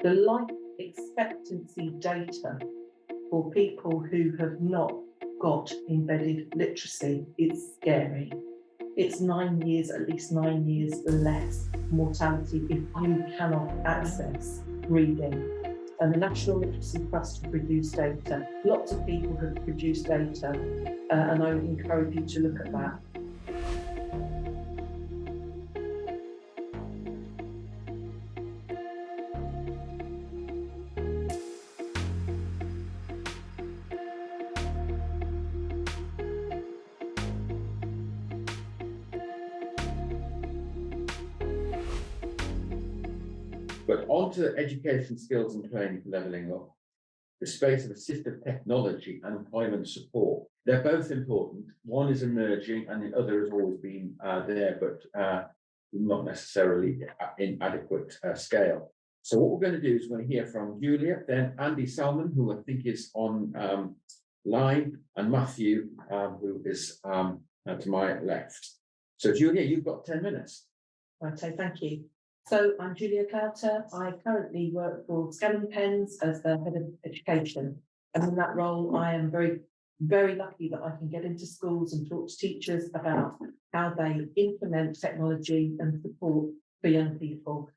The life expectancy data for people who have not got embedded literacy is scary. It's 9 years, at least 9 years less mortality if you cannot access reading. And the National Literacy Trust have produced data. Lots of people have produced data, and I would encourage you to look at that. But onto education skills and training for levelling up. The space of assistive technology and employment support. They're both important. One is emerging and the other has always been there, but not necessarily in adequate scale. So what we're going to do is we're going to hear from Julia, then Andy Salmon, who I think is on line, and Matthew, who is to my left. So Julia, you've got 10 minutes. Okay, thank you. So I'm Julia Clouter. I currently work for Salmon as the head of education. And in that role, I am very, very lucky that I can get into schools and talk to teachers about how they implement technology and support for young people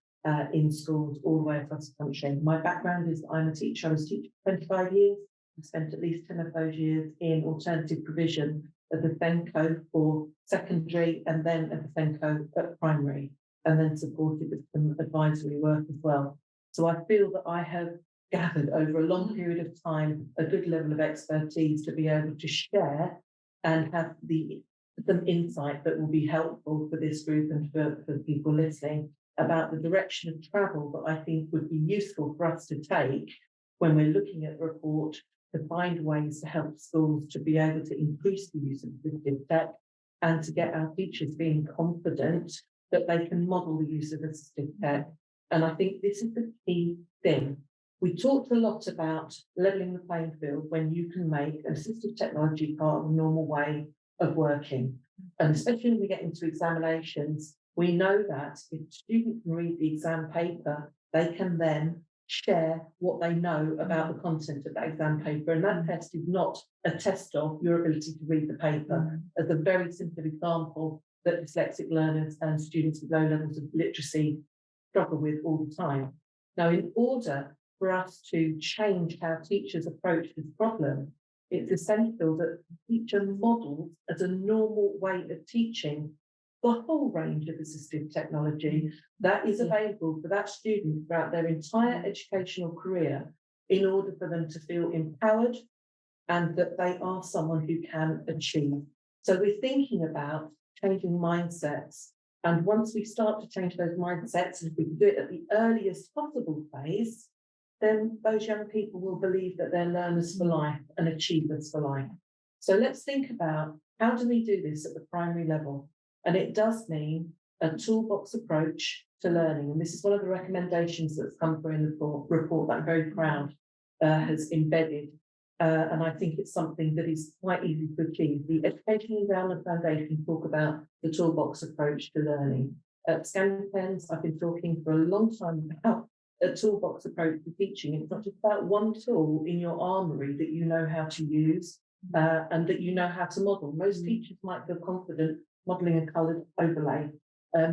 in schools all the way across the country. My background is I'm a teacher. I was a teacher for 25 years. I spent at least 10 of those years in alternative provision at the Senko for secondary and then at the Senko at primary, and then supported with some advisory work as well. So I feel that I have gathered over a long period of time a good level of expertise to be able to share and have some insight that will be helpful for this group and for people listening about the direction of travel that I think would be useful for us to take when we're looking at the report to find ways to help schools to be able to increase the use of assistive tech and to get our teachers being confident that they can model the use of assistive tech. And I think this is the key thing. We talked a lot about levelling the playing field when you can make assistive technology part of a normal way of working. And especially when we get into examinations, we know that if a student can read the exam paper, they can then share what they know about the content of that exam paper. And that test is not a test of your ability to read the paper. As a very simple example that dyslexic learners and students with low levels of literacy struggle with all the time. Now, in order for us to change how teachers approach this problem, it's essential that the teacher models as a normal way of teaching the whole range of assistive technology that is available for that student throughout their entire educational career in order for them to feel empowered and that they are someone who can achieve. So we're thinking about changing mindsets. And once we start to change those mindsets, and if we can do it at the earliest possible phase, then those young people will believe that they're learners for life and achievers for life. So let's think about how do we do this at the primary level? And it does mean a toolbox approach to learning. And this is one of the recommendations that's come through in the report that I'm very proud has embedded. And I think it's something that is quite easy to achieve. The Education Endowment Foundation talk about the toolbox approach to learning. At Salmon, I've been talking for a long time about a toolbox approach to teaching. It's not just about one tool in your armoury that you know how to use and that you know how to model. Most teachers might feel confident modelling a coloured overlay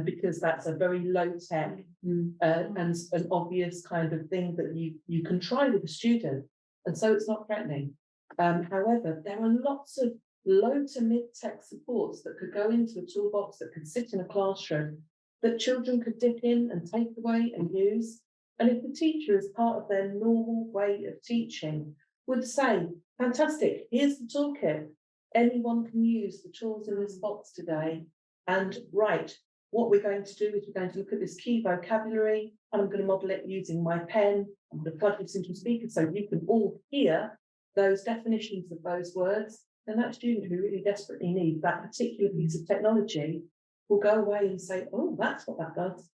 because that's a very low-tech and an obvious kind of thing that you can try with a student. And so it's not threatening. However, there are lots of low to mid-tech supports that could go into a toolbox that could sit in a classroom that children could dip in and take away and use. And if the teacher, as part of their normal way of teaching, would say, fantastic, here's the toolkit. Anyone can use the tools in this box today. And right, what we're going to do is we're going to look at this key vocabulary and I'm going to model it using my pen. I'm going to plug this into a speaker so you can all hear those definitions of those words. And that student who really desperately needs that particular piece of technology will go away and say, oh, that's what that does.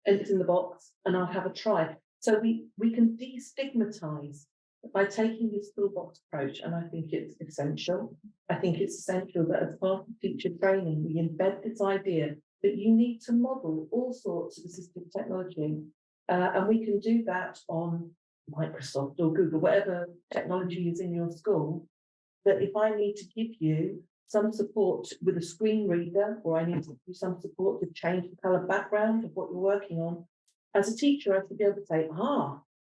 And it's in the box and I'll have a try. So we can destigmatize by taking this toolbox approach, and I think it's essential. I think it's essential that as part of teacher training, we embed this idea that you need to model all sorts of assistive technology And we can do that on Microsoft or Google, whatever technology is in your school. That if I need to give you some support with a screen reader, or I need to give you some support to change the colour background of what you're working on, as a teacher, I have to be able to say,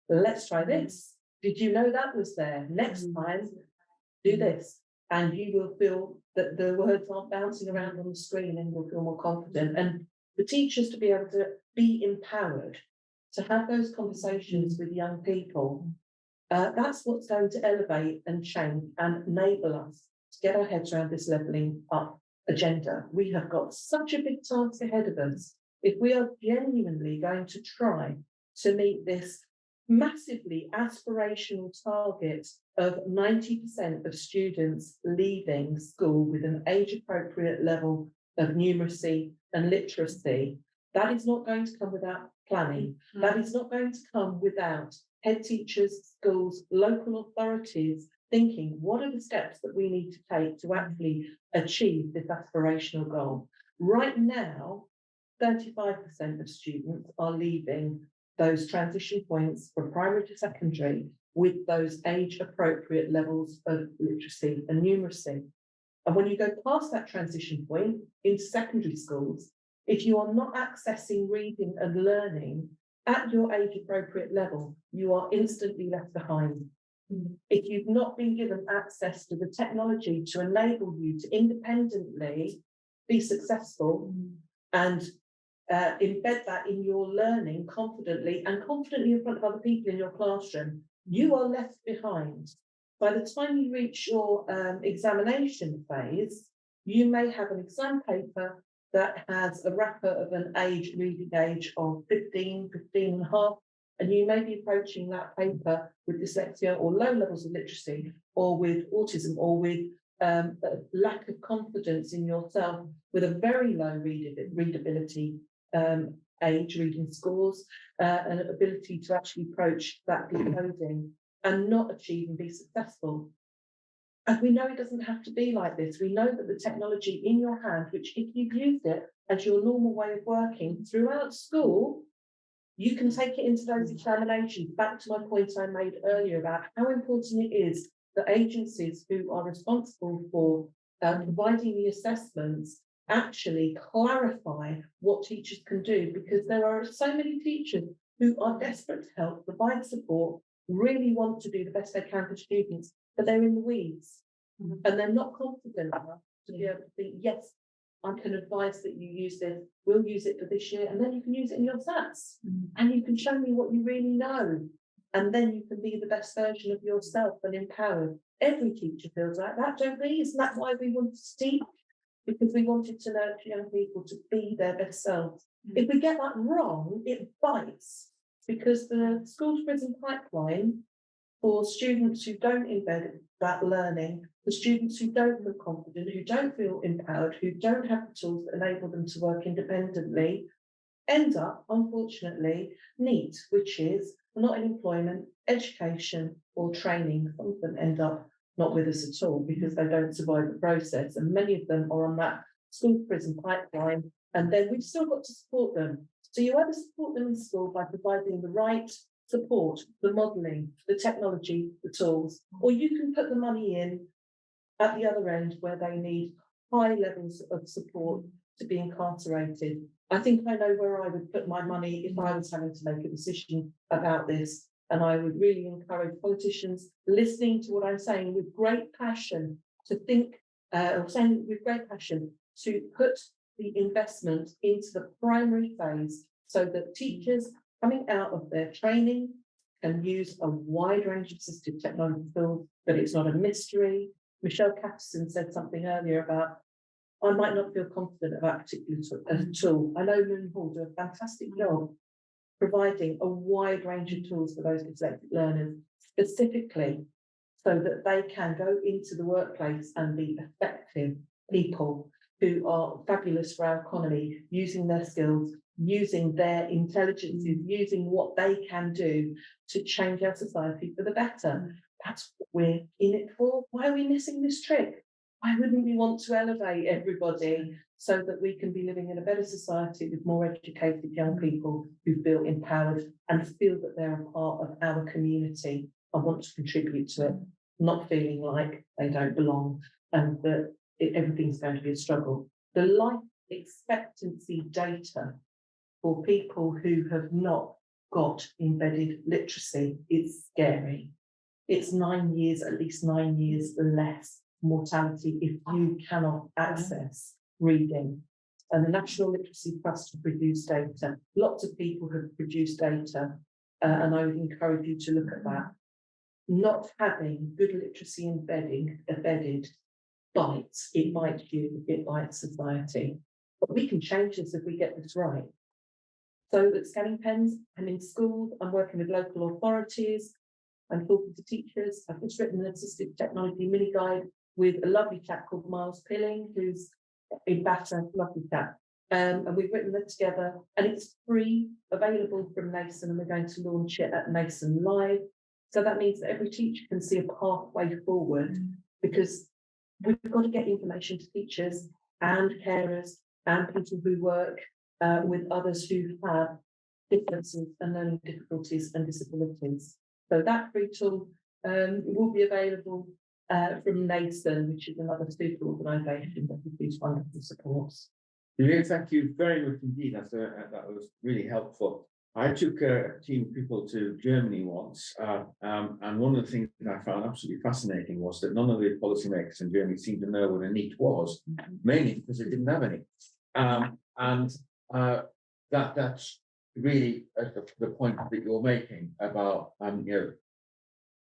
let's try this. Did you know that was there? Next time, do this. And you will feel that the words aren't bouncing around on the screen, and you'll feel more confident. And the teachers to be able to be empowered to have those conversations with young people, that's what's going to elevate and change and enable us to get our heads around this levelling up agenda. We have got such a big task ahead of us. If we are genuinely going to try to meet this massively aspirational target of 90% of students leaving school with an age-appropriate level of numeracy and literacy, that is not going to come without planning. That is not going to come without head teachers, schools, local authorities thinking, what are the steps that we need to take to actually achieve this aspirational goal? Right now, 35% of students are leaving those transition points from primary to secondary with those age-appropriate levels of literacy and numeracy. And when you go past that transition point into secondary schools, if you are not accessing reading and learning at your age-appropriate level, you are instantly left behind. If you've not been given access to the technology to enable you to independently be successful and embed that in your learning confidently and confidently in front of other people in your classroom, you are left behind. By the time you reach your examination phase, you may have an exam paper that has a wrapper of an reading age of 15 and a half, and you may be approaching that paper with dyslexia or low levels of literacy, or with autism, or with a lack of confidence in yourself, with a very low readability age, reading scores, and ability to actually approach that decoding and not achieve and be successful. And we know it doesn't have to be like this. We know that the technology in your hand, which if you've used it as your normal way of working throughout school, you can take it into those examinations. Back to my point I made earlier about how important it is that agencies who are responsible for providing the assessments actually clarify what teachers can do, because there are so many teachers who are desperate to help, provide support, really want to do the best they can for students, but they're in the weeds and they're not confident enough to be able to think, yes, I can advise that you use this, we'll use it for this year, and then you can use it in your SATs and you can show me what you really know, and then you can be the best version of yourself and empowered. Every teacher feels like that, don't we? Isn't that why we wanted to teach? Because we wanted to nurture young people to be their best selves. If we get that wrong, it bites, because the school to prison pipeline for students who don't embed that learning, for students who don't feel confident, who don't feel empowered, who don't have the tools that enable them to work independently, end up, unfortunately, NEET, which is not in employment, education, or training. Some of them end up not with us at all because they don't survive the process, and many of them are on that school to prison pipeline, and then we've still got to support them. So you either support them in school by providing the right support, the modelling, the technology, the tools, or you can put the money in at the other end where they need high levels of support to be incarcerated. I think I know where I would put my money if I was having to make a decision about this. And I would really encourage politicians listening to what I'm saying with great passion to think, or saying with great passion to put the investment into the primary phase, so that teachers coming out of their training can use a wide range of assistive technology tools, but it's not a mystery. Michelle Catterson said something earlier about, I might not feel confident about a particular tool. I know Moon Hall do a fantastic job providing a wide range of tools for those dyslexic learners, specifically so that they can go into the workplace and be effective people who are fabulous for our economy, using their skills, using their intelligences, using what they can do to change our society for the better. That's what we're in it for. Why are we missing this trick? why wouldn't we want to elevate everybody so that we can be living in a better society with more educated young people who feel empowered and feel that they're a part of our community and want to contribute to it, not feeling like they don't belong and that everything's going to be a struggle. The life expectancy data for people who have not got embedded literacy is scary. It's 9 years, at least 9 years less mortality if you cannot access reading. And the National Literacy Trust have produced data. Lots of people have produced data, and I would encourage you to look at that. Not having good literacy embedded bites, it bites you, it bites society. But we can change this if we get this right. So at Scanning Pens, I'm in schools, I'm working with local authorities, I'm talking to teachers. I've just written an assistive technology mini guide with a lovely chap called Miles Pilling, who's in Batter, lovely chap. And we've written that together, and it's free, available from Nason, and we're going to launch it at Nason Live. So that means that every teacher can see a pathway forward, because we've got to get information to teachers and carers and people who work with others who have differences and learning difficulties and disabilities. So that free tool will be available from Nason, which is another super organisation that gives wonderful supports. Julia, thank you very much indeed. That was really helpful. I took a team of people to Germany once, and one of the things that I found absolutely fascinating was that none of the policymakers in Germany seemed to know what a NEET was, mainly because they didn't have any. That's really the point that you're making about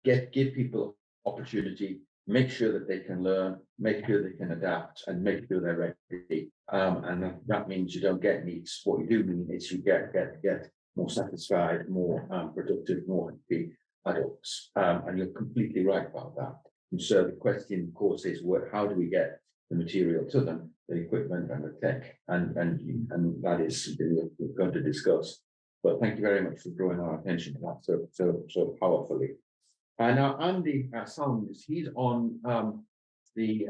give people opportunity, make sure that they can learn, make sure they can adapt, and make sure they're ready. And that means you don't get needs. What you do mean is you get more satisfied, more productive, more happy adults. And you're completely right about that. And so the question, of course, is how do we get the material to them, the equipment and the tech, and that is something we're going to discuss. But thank you very much for drawing our attention to that so powerfully. And now Andy Salmon, he's on the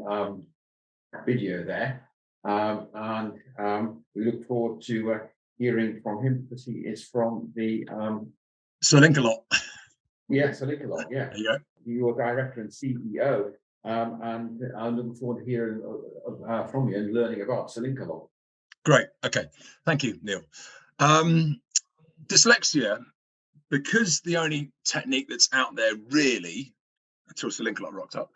video there, and we look forward to hearing from him because he is from the Linkalot. Yes, Linkalot, yeah. Yeah. You're director and CEO, and I'm looking forward to hearing from you and learning about Linkalot. Great. Okay. Thank you, Neil. Dyslexia, because the only technique that's out there really, until Linkalot rocked up,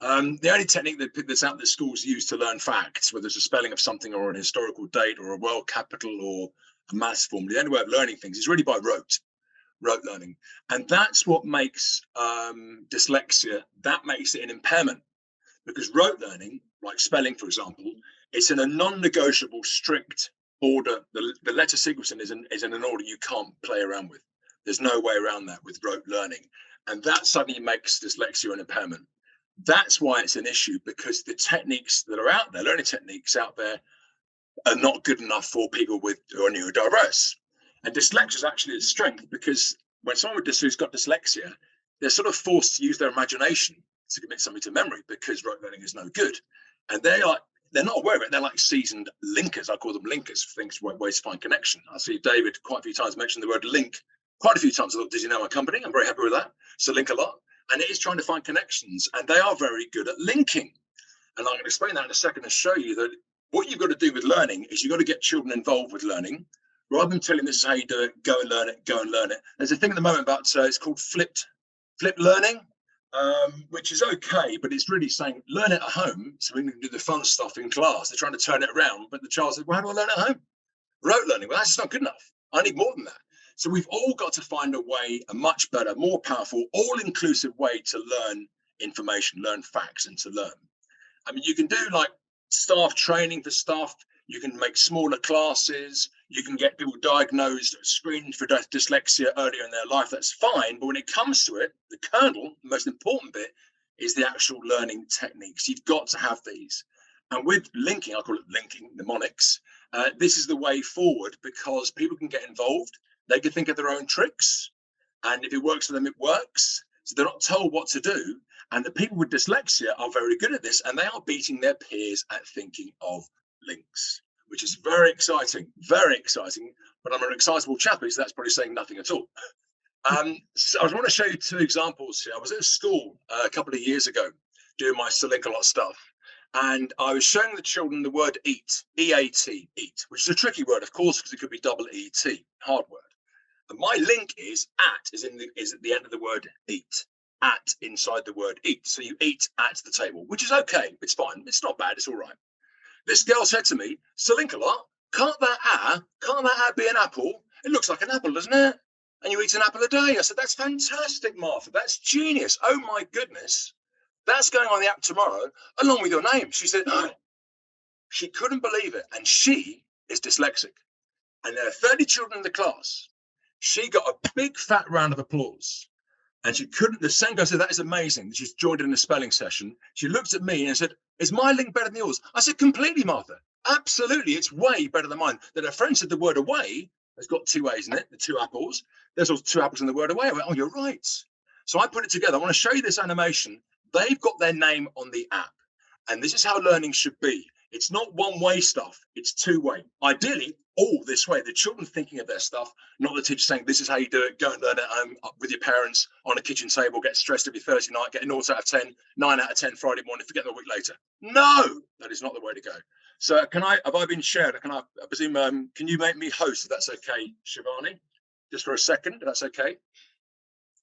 the only technique that's out there schools use to learn facts, whether it's a spelling of something or an historical date or a world capital or a maths formula, the only way of learning things is really by rote learning. And that's what makes dyslexia, that makes it an impairment. Because rote learning, like spelling, for example, it's in a non-negotiable, strict order. The letter sequencing is in an order you can't play around with. There's no way around that with rote learning. And that suddenly makes dyslexia an impairment. That's why it's an issue, because the techniques that are out there, learning techniques out there, are not good enough for people who are neurodiverse. And dyslexia is actually a strength, because when someone who's got dyslexia, they're sort of forced to use their imagination to commit something to memory, because rote learning is no good. And they're not aware of it. They're like seasoned linkers. I call them linkers for things, ways to find connection. I see David quite a few times mention the word link. Quite a few times I thought, did you know my company? I'm very happy with that. So Linkalot. And it is trying to find connections, and they are very good at linking. And I'm going to explain that in a second and show you that what you've got to do with learning is you've got to get children involved with learning, rather than telling them this is how you do it, go and learn it, go and learn it. There's a thing at the moment about, it's called flipped learning, which is okay, but it's really saying learn it at home so we can do the fun stuff in class. They're trying to turn it around, but the child says, well, how do I learn at home? Rote learning, well, that's just not good enough. I need more than that. So we've all got to find a way, a much better, more powerful, all-inclusive way to learn information, learn facts, and to learn. I mean, you can do like staff training for staff. You can make smaller classes. You can get people diagnosed, screened for dyslexia earlier in their life. That's fine. But when it comes to it, the kernel, the most important bit, is the actual learning techniques. You've got to have these. And with linking, I call it linking, mnemonics, this is the way forward, because people can get involved. They can think of their own tricks. And if it works for them, it works. So they're not told what to do. And the people with dyslexia are very good at this, and they are beating their peers at thinking of links, which is very exciting, very exciting. But I'm an excitable chappie, so that's probably saying nothing at all. So I want to show you two examples here. I was at a school a couple of years ago doing my Linkalot stuff, and I was showing the children the word eat, E-A-T, eat, which is a tricky word, of course, because it could be double E-T, hard word. And my link is is at the end of the word eat, at inside the word eat. So you eat at the table, which is okay. It's fine. It's not bad. It's all right. This girl said to me, "So Linkalot, can't that be an apple? It looks like an apple, doesn't it? And you eat an apple a day." I said, "That's fantastic, Martha. That's genius. Oh my goodness. That's going on the app tomorrow, along with your name." She said, oh, she couldn't believe it. And she is dyslexic. And there are 30 children in the class. She got a big fat round of applause. And she couldn't, the same guy said, "That is amazing." She's joined in a spelling session. She looked at me and said, "Is my link better than yours?" I said, "Completely, Martha. Absolutely. It's way better than mine." Then her friend said the word away has got two A's in it, the two apples. There's also two apples in the word away. I went, "Oh, you're right." So I put it together. I want to show you this animation. They've got their name on the app. And this is how learning should be. It's not one-way stuff. It's two-way. Ideally, all this way. The children thinking of their stuff, not the teacher saying, "This is how you do it. Go and learn it with your parents on a kitchen table. Get stressed every Thursday night. Get a 0 out of 10, 9 out of 10 Friday morning. Forget them a week later." No, that is not the way to go. So have I been shared? I presume, can you make me host if that's okay, Shivani? Just for a second, if that's okay.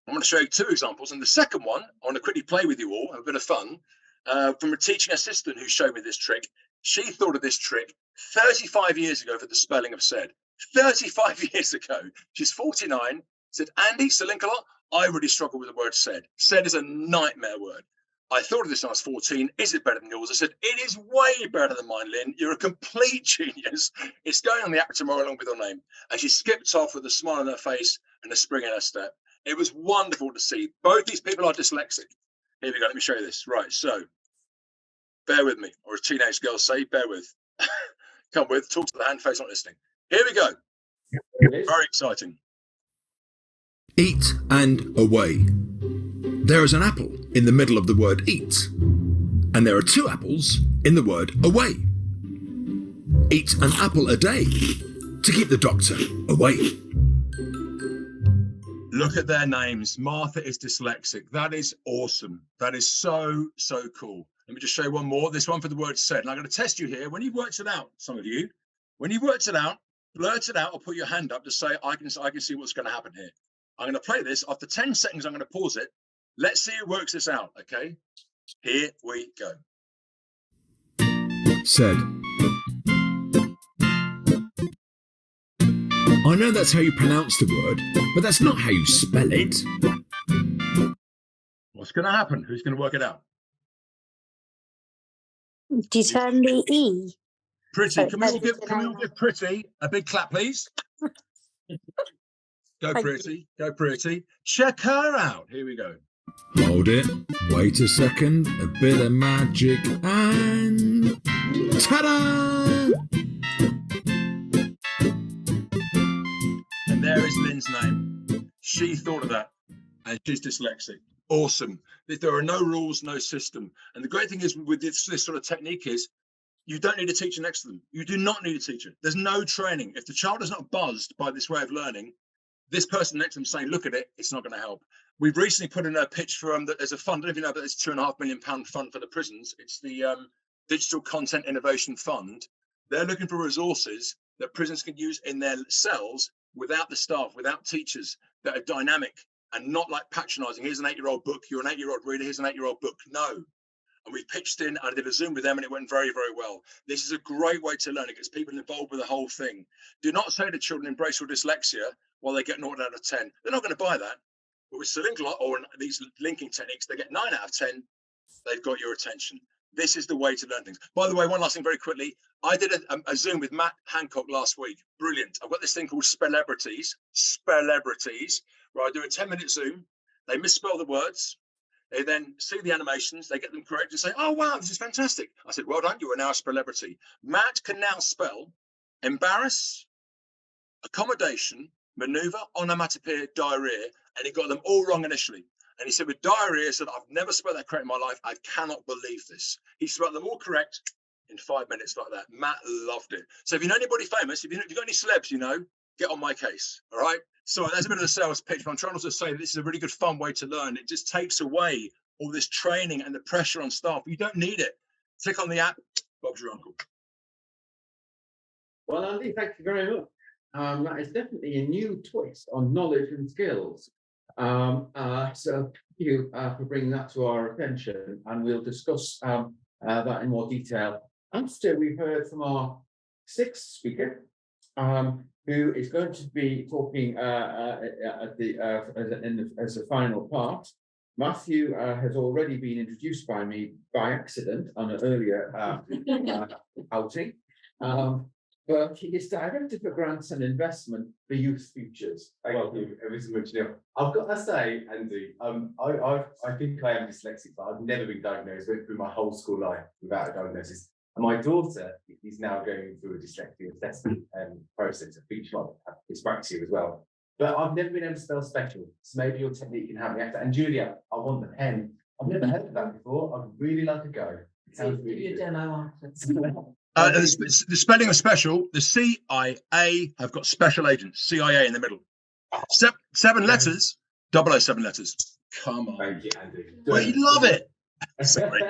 I'm going to show you two examples. And the second one, I want to quickly play with you all, have a bit of fun, from a teaching assistant who showed me this trick. She thought of this trick 35 years ago for the spelling of said. 35 years ago. She's 49. Said, "Andy, Linkalot, I really struggle with the word said. Said is a nightmare word. I thought of this when I was 14. Is it better than yours?" I said, "It is way better than mine, Lynn. You're a complete genius. It's going on the app tomorrow along with your name." And she skipped off with a smile on her face and a spring in her step. It was wonderful to see. Both these people are dyslexic. Here we go. Let me show you this. Right. So bear with me, or as teenage girls say, bear with. Come with, talk to the hand, face not listening. Here we go. Very exciting. Eat and away. There is an apple in the middle of the word eat, and there are two apples in the word away. Eat an apple a day to keep the doctor away. Look at their names. Martha is dyslexic. That is awesome. That is so, so cool. Let me just show you one more. This one for the word said. And I'm going to test you here. When you've worked it out, some of you, when you've worked it out, blurt it out or put your hand up to say, I can see what's going to happen here. I'm going to play this. After 10 seconds, I'm going to pause it. Let's see who works this out, okay? Here we go. Said. I know that's how you pronounce the word, but that's not how you spell it. What's going to happen? Who's going to work it out? Do you turn the E? Pretty. Can we all give Pretty a big clap, please? Go Pretty. Go Pretty. Check her out. Here we go. Hold it. Wait a second. A bit of magic and ta-da! And there is Lynn's name. She thought of that, and she's dyslexic. Awesome. There are no rules, no system. And the great thing is with this sort of technique is you don't need a teacher next to them. You do not need a teacher. There's no training. If the child is not buzzed by this way of learning, this person next to them saying, "Look at it," it's not going to help. We've recently put in a pitch for that there's a fund. I don't know if you know, but there's a £2.5 million fund for the prisons. It's the Digital Content Innovation Fund. They're looking for resources that prisons can use in their cells without the staff, without teachers, that are dynamic and not like patronizing. Here's an 8-year-old book. You're an 8-year-old reader. Here's an 8-year-old book. No. And we pitched in. I did a Zoom with them and it went very, very well. This is a great way to learn. It gets people involved with the whole thing. Do not say to children, embrace your dyslexia while they get 0 out of 10. They're not going to buy that. But with Linkalot or these linking techniques, they get 9 out of 10. They've got your attention. This is the way to learn things. By the way, one last thing very quickly. I did a Zoom with Matt Hancock last week. Brilliant. I've got this thing called Spellebrities, where I do a 10-minute Zoom. They misspell the words. They then see the animations. They get them correct and say, "Oh, wow, this is fantastic." I said, "Well done. You are now a Spellebrity." Matt can now spell embarrass, accommodation, maneuver, onomatopoeia, diarrhea, and he got them all wrong initially. And he said, with diarrhea, he said, I've never spelled that correct in my life. I cannot believe this. He spelled them all correct in 5 minutes like that. Matt loved it. So if you know anybody famous, if you've got any celebs, get on my case. All right. So that's a bit of a sales pitch, but I'm trying to say that this is a really good, fun way to learn. It just takes away all this training and the pressure on staff. You don't need it. Click on the app. Bob's your uncle. Well, Andy, thank you very much. That is definitely a new twist on knowledge and skills. So thank you for bringing that to our attention, and we'll discuss that in more detail after we've heard from our sixth speaker, who is going to be talking as a final part. Matthew has already been introduced by me by accident on an earlier outing. But he is Director for Grants and Investment for Youth Futures. Thank you ever so much, Neil. I've got to say, Andy, I think I am dyslexic, but I've never been diagnosed. Went through my whole school life without a diagnosis. And my daughter is now going through a dyslexia assessment process. I think she might have dyspraxia as well. But I've never been able to spell special. So maybe your technique can help me after. And Julia, I want the pen. I've never heard of that before. I'd really like to go. It sounds really good. Demo after. The spelling of special, the CIA have got special agents, CIA in the middle. Seven letters, 007 letters. Come on. Thank you, Andy. We love it. Sorry.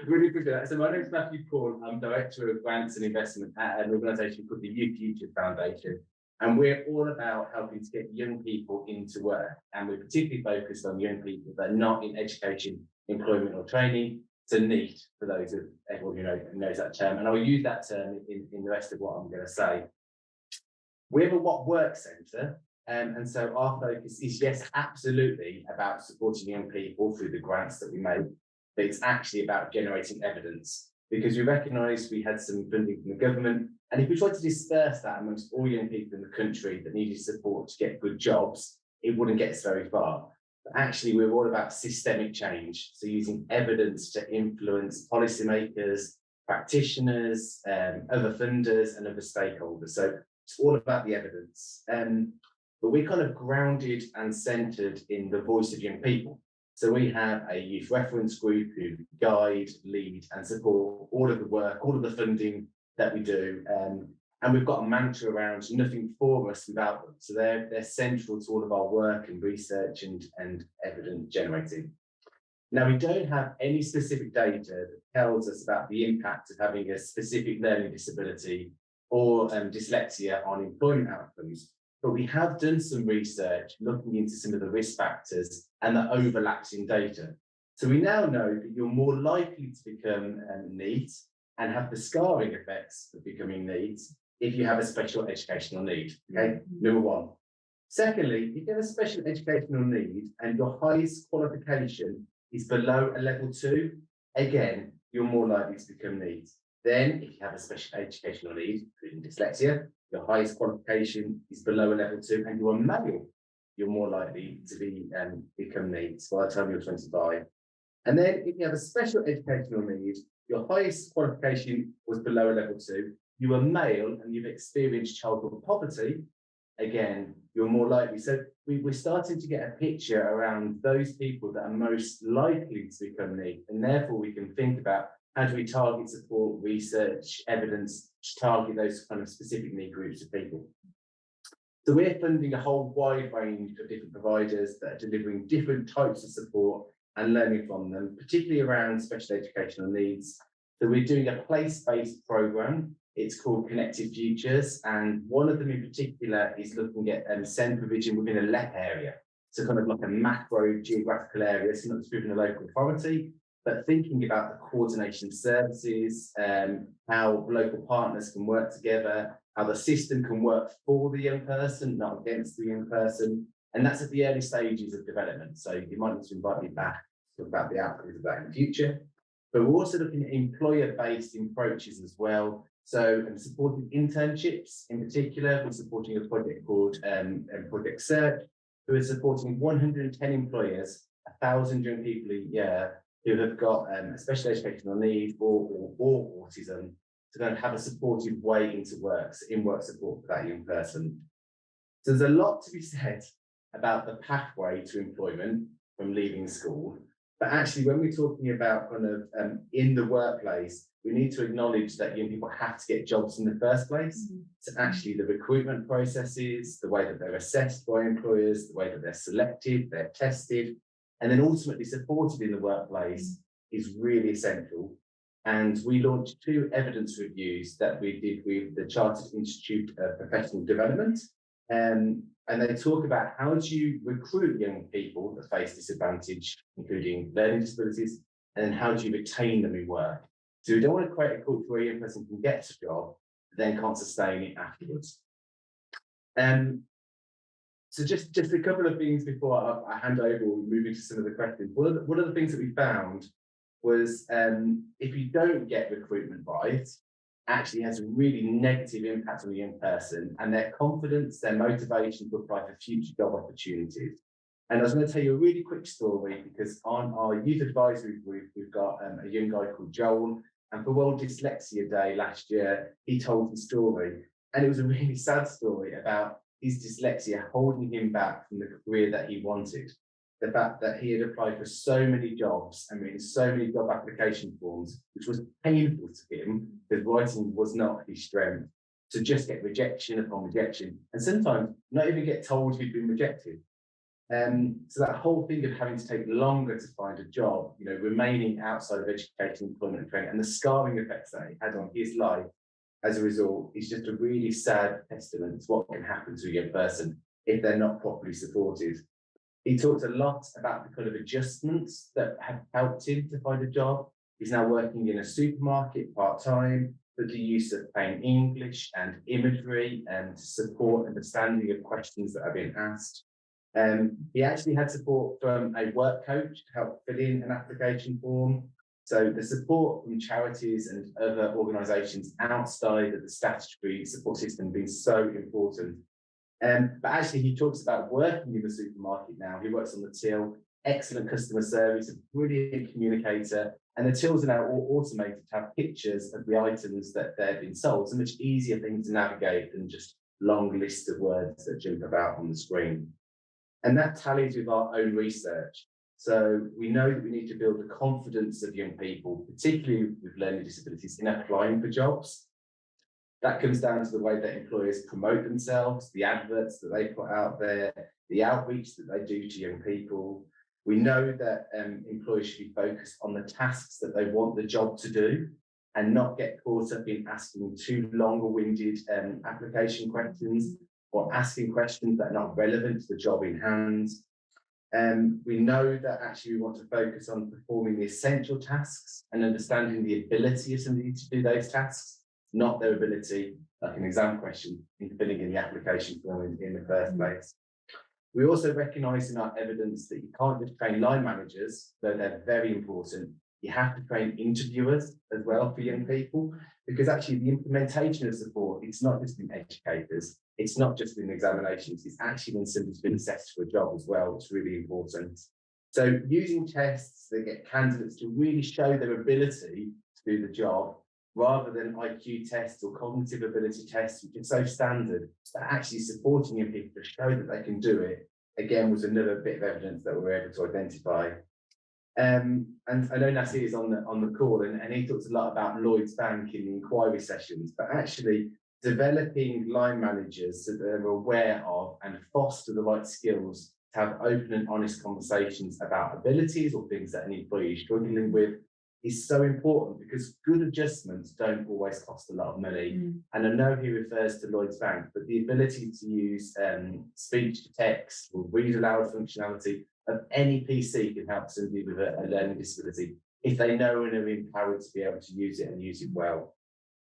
Really appreciate that. So my name is Matthew Poole. I'm Director of Grants and Investment at an organisation called the Youth Futures Foundation. And we're all about helping to get young people into work. And we're particularly focused on young people that are not in education, employment or training. So NEET, for those of everyone who knows that term. And I'll use that term in the rest of what I'm going to say. We have a What Works Centre. And so our focus is, yes, absolutely about supporting young people through the grants that we make. But it's actually about generating evidence, because we recognise we had some funding from the government. And if we tried to disperse that amongst all young people in the country that needed support to get good jobs, it wouldn't get us very far. But actually, we're all about systemic change. So using evidence to influence policymakers, practitioners, other funders and other stakeholders. So it's all about the evidence. But we're kind of grounded and centred in the voice of young people. So we have a youth reference group who guide, lead and support all of the work, all of the funding that we do. And we've got a mantra around nothing for us without them. So they're central to all of our work and research and evidence generating. Now, we don't have any specific data that tells us about the impact of having a specific learning disability or dyslexia on employment outcomes. But we have done some research looking into some of the risk factors and the overlaps in data. So we now know that you're more likely to become NEET and have the scarring effects of becoming NEET if you have a special educational need. Okay, number one. Secondly, if you have a special educational need and your highest qualification is below a level 2, again, you're more likely to become NEET. Then, if you have a special educational need, including dyslexia, your highest qualification is below a level 2 and you are male, you're more likely to become NEET by the time you're 25. And then if you have a special educational need, your highest qualification was below a level 2, you are male and you've experienced childhood poverty, again, you're more likely. So we're starting to get a picture around those people that are most likely to become NEET, and therefore we can think about how do we target support, research, evidence, to target those kind of specific need groups of people. So we're funding a whole wide range of different providers that are delivering different types of support and learning from them, particularly around special educational needs. So we're doing a place-based programme. It's called Connected Futures, and one of them in particular is looking at SEND provision within a LEP area. So kind of like a macro geographical area, so not just within a local authority, but thinking about the coordination services, how local partners can work together, how the system can work for the young person, not against the young person. And that's at the early stages of development. So you might need to invite me back to talk about the outcomes of that in the future. But we're also looking at employer-based approaches as well. So supporting internships in particular, we're supporting a project called Project Search, who is supporting 110 employers, 1,000 young people a year who have got a special educational need or autism to kind of have a supportive way into work, so in-work support for that young person. So there's a lot to be said about the pathway to employment from leaving school. But actually, when we're talking about kind of in the workplace, we need to acknowledge that young people have to get jobs in the first place. So actually the recruitment processes, the way that they're assessed by employers, the way that they're selected, they're tested, and then ultimately supported in the workplace is really essential. And we launched 2 evidence reviews that we did with the Chartered Institute of Professional Development. And they talk about how do you recruit young people that face disadvantage, including learning disabilities, and then how do you retain them in work. So we don't want to create a culture where a young person can get a job, but then can't sustain it afterwards. So just a couple of things before I hand over, we'll move into some of the questions. One of the things that we found was if you don't get recruitment right, actually has a really negative impact on the young person and their confidence, their motivation to apply for future job opportunities. And I was going to tell you a really quick story because on our youth advisory group, we've got a young guy called Joel, and for World Dyslexia Day last year, he told the story. And it was a really sad story about his dyslexia holding him back from the career that he wanted. The fact that he had applied for so many jobs and written so many job application forms, which was painful to him because writing was not his strength, to just get rejection upon rejection, and sometimes not even get told he'd been rejected. So that whole thing of having to take longer to find a job, you know, remaining outside of education, employment and training, and the scarring effects that it had on his life as a result is just a really sad testament to what can happen to a young person if they're not properly supported. He talked a lot about the kind of adjustments that have helped him to find a job. He's now working in a supermarket part-time, but the use of plain English and imagery and to support understanding of questions that are being asked. He actually had support from a work coach to help fill in an application form. So the support from charities and other organisations outside of the statutory support system being so important. But actually, he talks about working in the supermarket now. He works on the till, excellent customer service, a brilliant communicator, and the tills are now all automated to have pictures of the items that they've been sold. It's a much easier thing to navigate than just long lists of words that jump about on the screen. And that tallies with our own research. So we know that we need to build the confidence of young people, particularly with learning disabilities, in applying for jobs. That comes down to the way that employers promote themselves, the adverts that they put out there, the outreach that they do to young people. We know that employers should be focused on the tasks that they want the job to do and not get caught up in asking too long-winded application questions or asking questions that are not relevant to the job in hand. We know that actually we want to focus on performing the essential tasks and understanding the ability of somebody to do those tasks, not their ability, like an exam question, in filling in the application form in the first place. We also recognise in our evidence that you can't just train line managers, though they're very important. You have to train interviewers as well for young people, because actually the implementation of support, it's not just in educators, it's not just in examinations, it's actually when somebody's been assessed for a job as well, it's really important. So using tests that get candidates to really show their ability to do the job, rather than IQ tests or cognitive ability tests, which are so standard, but actually supporting young people to show that they can do it, again, was another bit of evidence that we were able to identify. And I know Nasir is on the call, and he talks a lot about Lloyds Bank in the inquiry sessions, but actually developing line managers so that they're aware of and foster the right skills to have open and honest conversations about abilities or things that an employee is struggling with is so important, because good adjustments don't always cost a lot of money. And I know he refers to Lloyds Bank, but the ability to use speech to text or read aloud functionality of any PC can help somebody with a learning disability if they know and are empowered to be able to use it and use it well.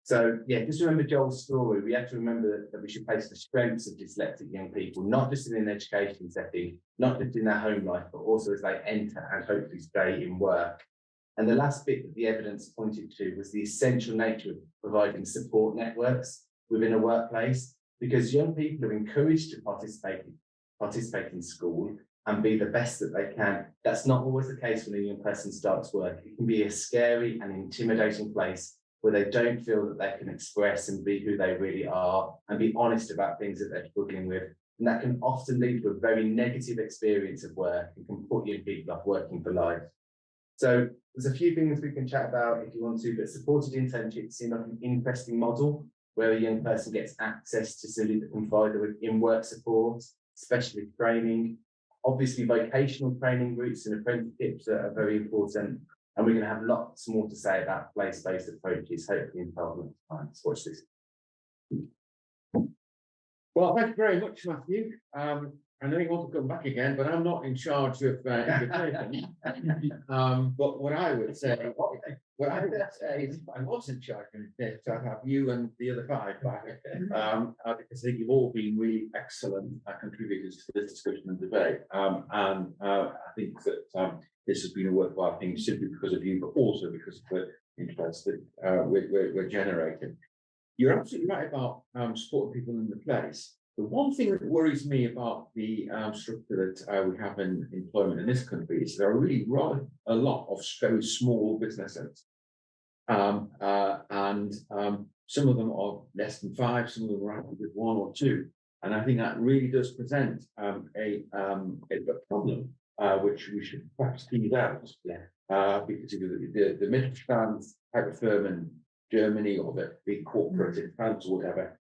So yeah, just remember Joel's story. We have to remember that we should place the strengths of dyslexic young people, not just in an education setting, not just in their home life, but also as they enter and hopefully stay in work. And the last bit that the evidence pointed to was the essential nature of providing support networks within a workplace, because young people are encouraged to participate in school and be the best that they can. That's not always the case when a young person starts work. It can be a scary and intimidating place where they don't feel that they can express and be who they really are and be honest about things that they're struggling with. And that can often lead to a very negative experience of work and can put young people off working for life. So there's a few things we can chat about if you want to, but supported internships seem like an interesting model where a young person gets access to somebody that can provide them with in-work support, specialist training. Obviously, vocational training routes and apprenticeships are very important. And we're going to have lots more to say about place-based approaches, hopefully in 12 months' time. So watch this. Well, thank you very much, Matthew. I know you want to come back again, but I'm not in charge of invitation. But what I would say is, if I was in charge of it, I'd have you and the other 5 back, because I think you've all been really excellent contributors to this discussion and debate. And I think that this has been a worthwhile thing simply because of you, but also because of the interest that we're generating. You're absolutely right about supporting people in the place. The one thing that worries me about the structure that we have in employment in this country is there are really a lot of very small businesses. And some of them are less than 5, some of them are with 1 or 2. And I think that really does present a problem, which we should perhaps tease out. Because if you look at the Mittelstand type of firm in Germany or the big corporate in France or whatever,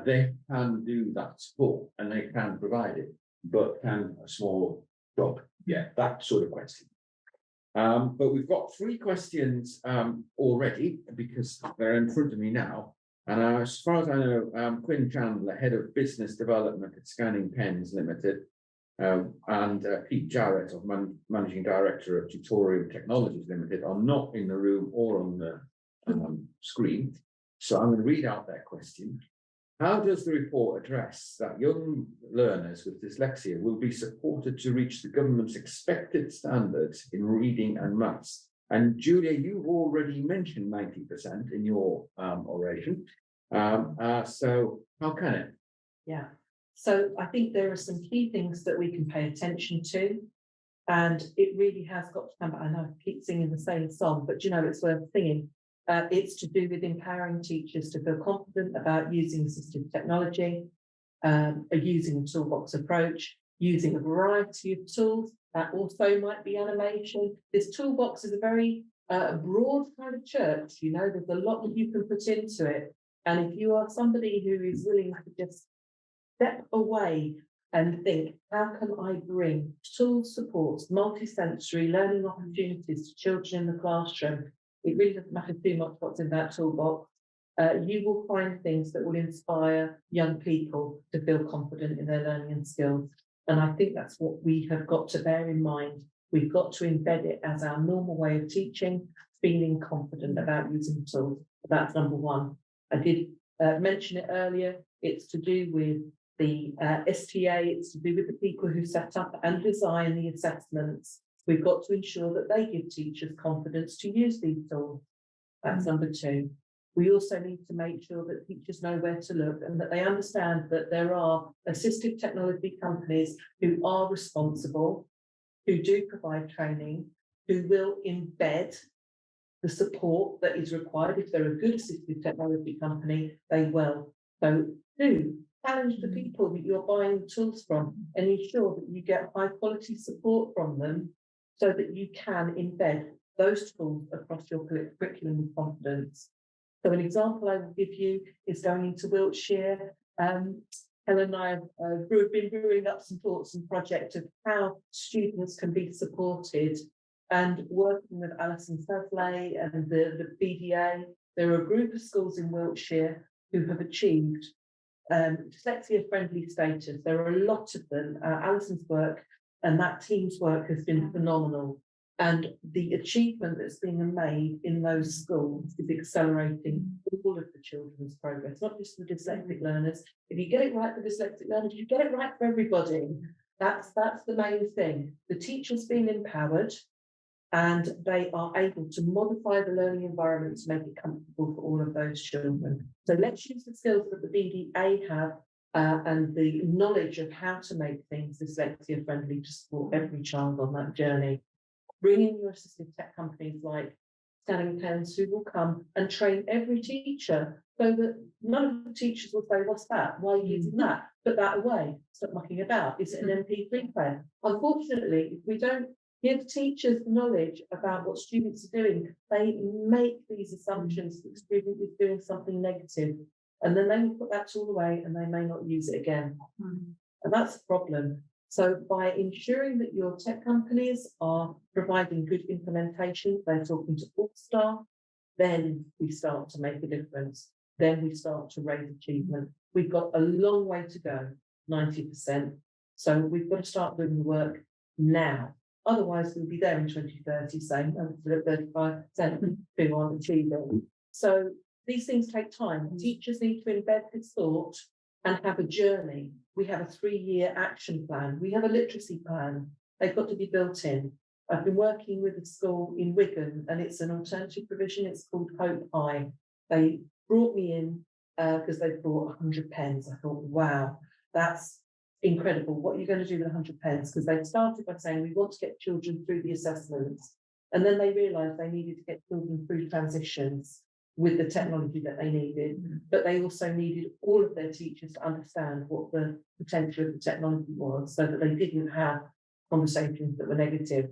they can do that support and they can provide it, but can a small job? Yeah, that sort of question. But we've got 3 questions already because they're in front of me now. And as far as I know, Quinn Chandler, Head of Business Development at Scanning Pens Limited, and Pete Jarrett, of Managing Director of Tutorial Technologies Limited, are not in the room or on the screen. So I'm going to read out their question. How does the report address that young learners with dyslexia will be supported to reach the government's expected standards in reading and maths? And Julia, you've already mentioned 90% in your oration. So how can it? Yeah. So I think there are some key things that we can pay attention to. And it really has got to come back. I know I keep singing the same song, but you know, it's worth singing. It's to do with empowering teachers to feel confident about using assistive technology, using a toolbox approach, using a variety of tools. That also might be animation. This toolbox is a very broad kind of church. You know, there's a lot that you can put into it. And if you are somebody who is willing to just step away and think, how can I bring tool supports, multisensory learning opportunities to children in the classroom? It really doesn't matter too much what's in that toolbox. You will find things that will inspire young people to feel confident in their learning and skills. And I think that's what we have got to bear in mind. We've got to embed it as our normal way of teaching, feeling confident about using tools. That's number 1. I did mention it earlier. It's to do with the STA, it's to do with the people who set up and design the assessments. We've got to ensure that they give teachers confidence to use these tools. That's number 2. We also need to make sure that teachers know where to look and that they understand that there are assistive technology companies who are responsible, who do provide training, who will embed the support that is required. If they're a good assistive technology company, they will. So do challenge the people that you're buying the tools from and ensure that you get high quality support from them so that you can embed those tools across your curriculum with confidence. So an example I will give you is going into Wiltshire. Helen and I have been brewing up some thoughts and projects of how students can be supported, and working with Alison Savley and the BDA. There are a group of schools in Wiltshire who have achieved dyslexia friendly status. There are a lot of them. Alison's work and that team's work has been phenomenal. And the achievement that's being made in those schools is accelerating all of the children's progress, not just the dyslexic learners. If you get it right for dyslexic learners, you get it right for everybody. That's the main thing. The teachers being empowered and they are able to modify the learning environment to make it comfortable for all of those children. So let's use the skills that the BDA have and the knowledge of how to make things dyslexia friendly to support every child on that journey. Bring in your assistive tech companies like scanning pens who will come and train every teacher so that none of the teachers will say, what's that? Why are you using that? Put that away. Stop mucking about. Is it an MP3 pen? Unfortunately, if we don't give teachers knowledge about what students are doing, they make these assumptions that the student is doing something negative. And then they will put that tool away and they may not use it again. And that's a problem. So by ensuring that your tech companies are providing good implementation, they're talking to all staff, then we start to make a difference. Then we start to raise achievement. We've got a long way to go, 90%. So we've got to start doing the work now. Otherwise, we'll be there in 2030 saying, oh, 35% who aren't achieving. So these things take time. Teachers need to embed this thought and have a journey. We have a 3-year action plan. We have a literacy plan. They've got to be built in. I've been working with a school in Wigan, and it's an alternative provision. It's called Hope High. They brought me in because they bought 100 pens. I thought, wow, that's incredible. What are you going to do with 100 pens? Because they started by saying, we want to get children through the assessments. And then they realised they needed to get children through transitions with the technology that they needed, but they also needed all of their teachers to understand what the potential of the technology was so that they didn't have conversations that were negative.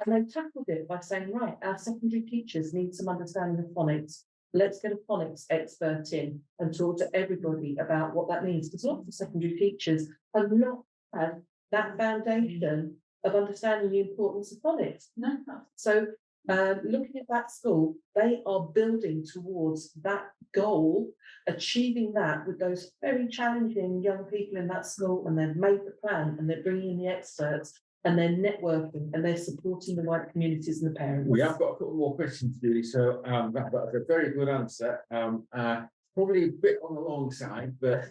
And they tackled it by saying, right, our secondary teachers need some understanding of phonics. Let's get a phonics expert in and talk to everybody about what that means. Because lots of secondary teachers have not had that foundation of understanding the importance of phonics. No. So looking at that school, they are building towards that goal, achieving that with those very challenging young people in that school, and they've made the plan and they're bringing in the experts and they're networking and they're supporting the right communities and the parents. We have got a couple more questions, Julie, so that's a very good answer. Probably a bit on the long side, but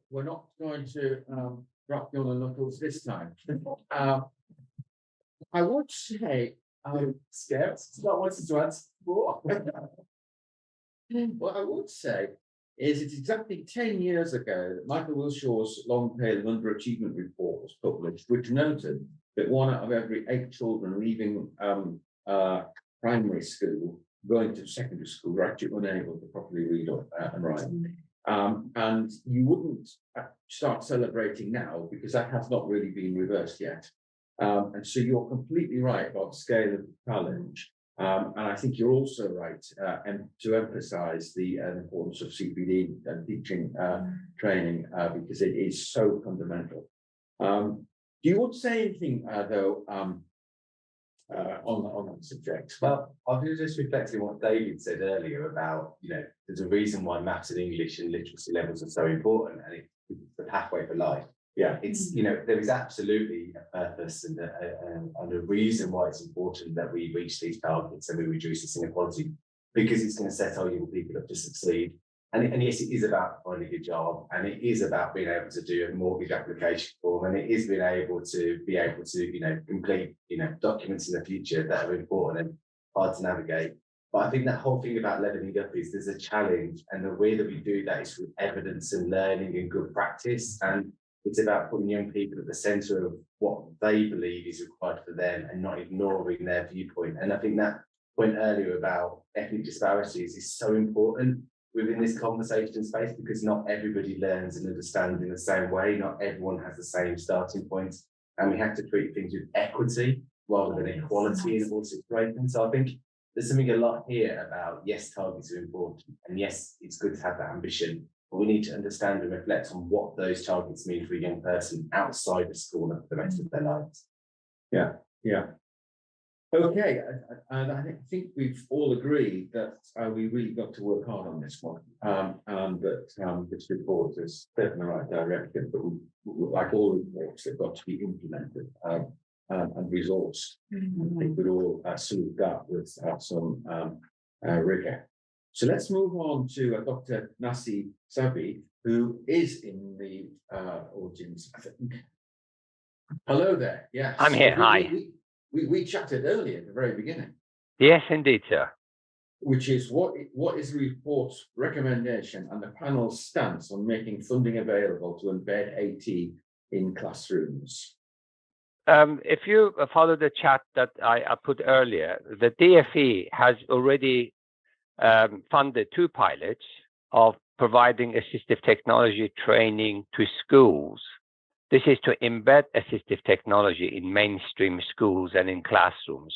we're not going to drop you on the knuckles this time. I would say, scared. It's not wanting to answer more. what I would say is it's exactly 10 years ago that Michael Wilshaw's long tail of underachievement report was published, which noted that 1 out of every 8 children leaving primary school going to secondary school were actually unable to properly read and write. And you wouldn't start celebrating now because that has not really been reversed yet. And so you're completely right about the scale of the challenge. And I think you're also right and to emphasize the importance of CPD and teaching training because it is so fundamental. Do you want to say anything though on that subject? Well, I was just reflecting on what David said earlier about, there's a reason why maths and English and literacy levels are so important, and it's the pathway for life. Yeah, it's, there is absolutely a purpose and a reason why it's important that we reach these targets and we reduce this inequality, because it's going to set our young people up to succeed. And yes, it is about finding a job, and it is about being able to do a mortgage application form, and it is being able to complete, documents in the future that are important and hard to navigate. But I think that whole thing about leveling up is there's a challenge, and the way that we do that is with evidence and learning and good practice. And it's about putting young people at the centre of what they believe is required for them and not ignoring their viewpoint. And I think that point earlier about ethnic disparities is so important within this conversation space, because not everybody learns and understands in the same way. Not everyone has the same starting points. And we have to treat things with equity rather than equality in all situations. So I think there's something a lot here about, yes, targets are important. And yes, it's good to have that ambition. But we need to understand and reflect on what those targets mean for a young person outside of school and for the rest of their lives. Yeah. Okay, and I think we've all agreed that we really got to work hard on this one, and that this report is step in the right direction, but like all reports, they've got to be implemented and resourced. I think we'd all salute that with some rigour. So let's move on to Dr. Nasi Sabi, who is in the audience, I think. Hello there. Yes. I'm here. Hi. We chatted earlier at the very beginning. Yes, indeed, sir. Which is what is the report's recommendation and the panel's stance on making funding available to embed AT in classrooms? if you follow the chat that I put earlier, the DFE has already funded 2 pilots of providing assistive technology training to schools. This is to embed assistive technology in mainstream schools and in classrooms.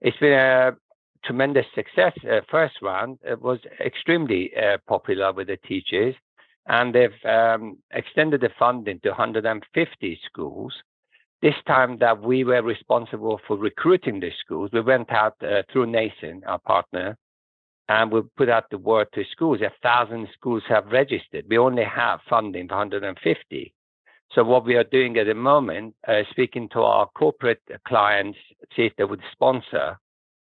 It's been a tremendous success. First round was extremely popular with the teachers, and they've extended the funding to 150 schools. This time that we were responsible for recruiting the schools, we went out through Nathan, our partner, and we put out the word to schools. 1,000 schools have registered. We only have funding for 150. So what we are doing at the moment, speaking to our corporate clients, see if they would sponsor